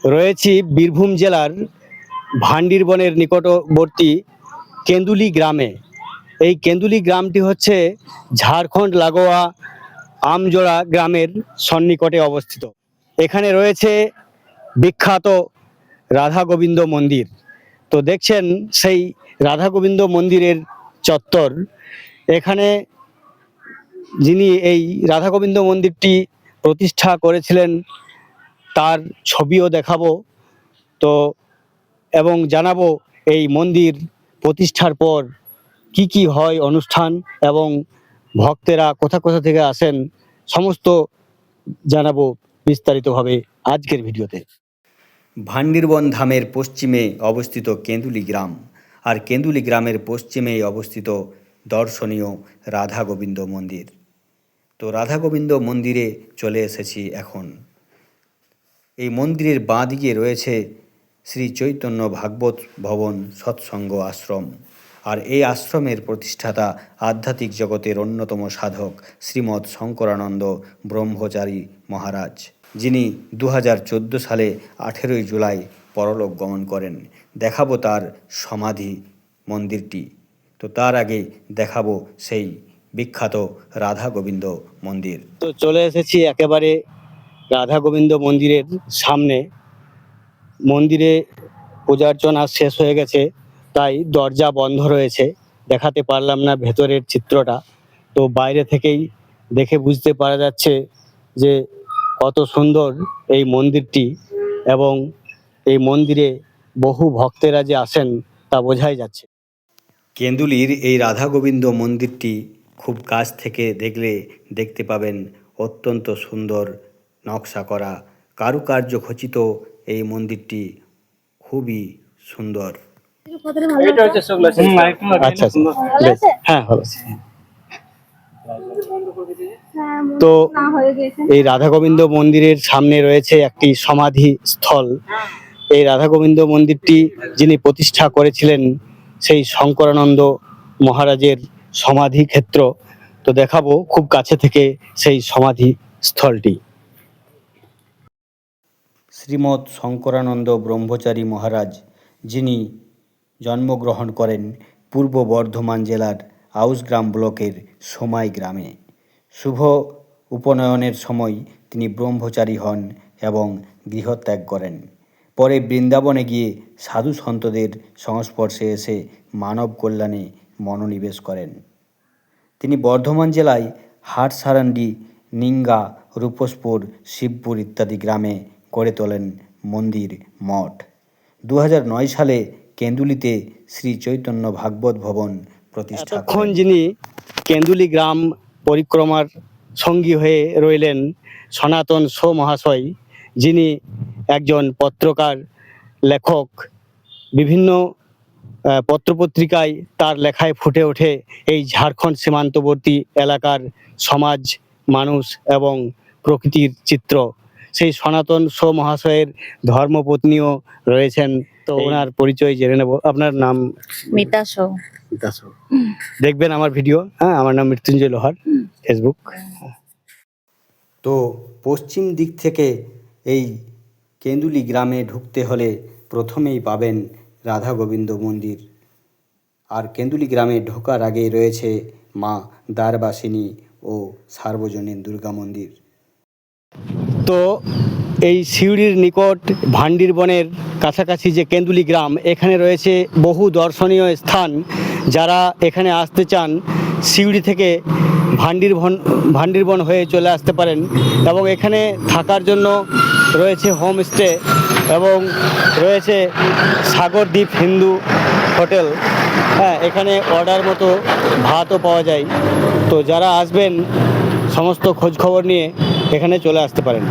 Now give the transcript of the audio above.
রয়েছি বীরভূম জেলার ভান্ডিরবনের নিকটবর্তী কেন্দুলি গ্রামে। এই কেন্দুলি গ্রামটি হচ্ছে ঝাড়খণ্ড লাগোয়া আমজোড়া গ্রামের সন্নিকটে অবস্থিত। এখানে রয়েছে বিখ্যাত রাধা গোবিন্দ মন্দির। তো দেখছেন সেই রাধা গোবিন্দ মন্দিরের চত্বর। এখানে যিনি এই রাধা গোবিন্দ মন্দিরটি প্রতিষ্ঠা করেছিলেন তার ছবিও দেখাবো তো, এবং জানাবো এই মন্দির প্রতিষ্ঠার পর কি কি হয় অনুষ্ঠান এবং ভক্তেরা কোথা কোথা থেকে আসেন, সমস্ত জানাবো বিস্তারিতভাবে আজকের ভিডিওতে। ভান্ডিরবন ধামের পশ্চিমে অবস্থিত কেন্দুলি গ্রাম, আর কেন্দুলি গ্রামের পশ্চিমেই অবস্থিত দর্শনীয় রাধা গোবিন্দ মন্দির। তো রাধা গোবিন্দ মন্দিরে চলে এসেছি এখন। এই মন্দিরের বাঁ দিকে রয়েছে শ্রী চৈতন্য ভাগবত ভবন সৎসঙ্গ আশ্রম, আর এই আশ্রমের প্রতিষ্ঠাতা আধ্যাত্মিক জগতের অন্যতম সাধক শ্রীমৎ শঙ্করানন্দ ব্রহ্মচারী মহারাজ, যিনি 2014 সালে 18 জুলাই পরলোক গমন করেন। দেখাবো তার সমাধি মন্দিরটি। তো তার আগে দেখাবো সেই বিখ্যাত রাধা গোবিন্দ মন্দির। তো চলে এসেছি একেবারে রাধা গোবিন্দ মন্দিরের সামনে। মন্দিরে পূজার্চনা শেষ হয়ে গেছে, তাই দরজা বন্ধ রয়েছে, দেখাতে পারলাম না ভেতরের চিত্রটা। তো বাইরে থেকেই দেখে বুঝতে পারা যাচ্ছে যে কত সুন্দর এই মন্দিরটি, এবং এই মন্দিরে বহু ভক্তেরা যে আসেন তা বোঝাই যাচ্ছে। কেন্দুলির এই রাধা গোবিন্দ মন্দিরটি খুব কাছ থেকে দেখলে দেখতে পাবেন অত্যন্ত সুন্দর নকশা করা, কারুকার্য খচিত এই মন্দিরটি খুবই সুন্দর। আচ্ছা, হ্যাঁ ভালো আছে। তো এই রাধা গোবিন্দ মন্দিরের সামনে রয়েছে একটি সমাধি স্থল। এই রাধা গোবিন্দ মন্দিরটি যিনি প্রতিষ্ঠা করেছিলেন সেই শঙ্করানন্দ মহারাজের সমাধি ক্ষেত্র। তো দেখাবো খুব কাছে থেকে সেই সমাধি স্থলটি। শ্রীমৎ শঙ্করানন্দ ব্রহ্মচারী মহারাজ, যিনি জন্মগ্রহণ করেন পূর্ব বর্ধমান জেলার আউসগ্রাম ব্লকের সোমাই গ্রামে। শুভ উপনয়নের সময় তিনি ব্রহ্মচারী হন এবং গৃহত্যাগ করেন। পরে বৃন্দাবনে গিয়ে সাধু সন্তদের সংস্পর্শে এসে মানব কল্যাণে মনোনিবেশ করেন। তিনি বর্ধমান জেলায় হাটসারান্ডি, নিঙ্গা, রূপসপুর, শিবপুর ইত্যাদি গ্রামে গড়ে তোলেন মন্দির মঠ। 2009 সালে কেন্দুলিতে শ্রী চৈতন্য ভাগবত ভবন প্রতিষ্ঠা করেন। যিনি কেন্দুলি গ্রাম পরিক্রমার সঙ্গী হয়ে রইলেন সনাতন শো মহাশয়, যিনি একজন পত্রকার, লেখক। বিভিন্ন পত্রপত্রিকায় তার লেখায় ফুটে ওঠে এই ঝাড়খণ্ড সীমান্তবর্তী এলাকার সমাজ, মানুষ এবং প্রকৃতির চিত্র। সেই সনাতন শো মহাশয়ের ধর্মপত্নীও রয়েছেন। তো ওনার পরিচয় জেনে নেব। আপনার নাম? মিতা শো। মিতা শো। দেখবেন আমার ভিডিও। হ্যাঁ, আমার নাম মৃত্যুঞ্জয় লোহার, ফেসবুক। তো পশ্চিম দিক থেকে এই কেন্দুলি গ্রামে ঢুকতে হলে প্রথমেই পাবেন রাধা গোবিন্দ মন্দির, আর কেন্দুলি গ্রামে ঢোকার আগেই রয়েছে মা দ্বারবাসিনী ও সার্বজনীন দুর্গা মন্দির। তো এই সিউড়ির নিকট ভান্ডিরবনের কাছাকাছি যে কেন্দুলি গ্রাম, এখানে রয়েছে বহু দর্শনীয় স্থান। যারা এখানে আসতে চান সিউড়ি থেকে ভান্ডিরবন হয়ে চলে আসতে পারেন, এবং এখানে থাকার জন্য রয়েছে হোমস্টে এবং রয়েছে সাগরদ্বীপ হিন্দু হোটেল। হ্যাঁ, এখানে অর্ডার মতো ভাতও পাওয়া যায়। তো যারা আসবেন সমস্ত খোঁজ খবর নিয়ে এখানে চলে আসতে পারেন।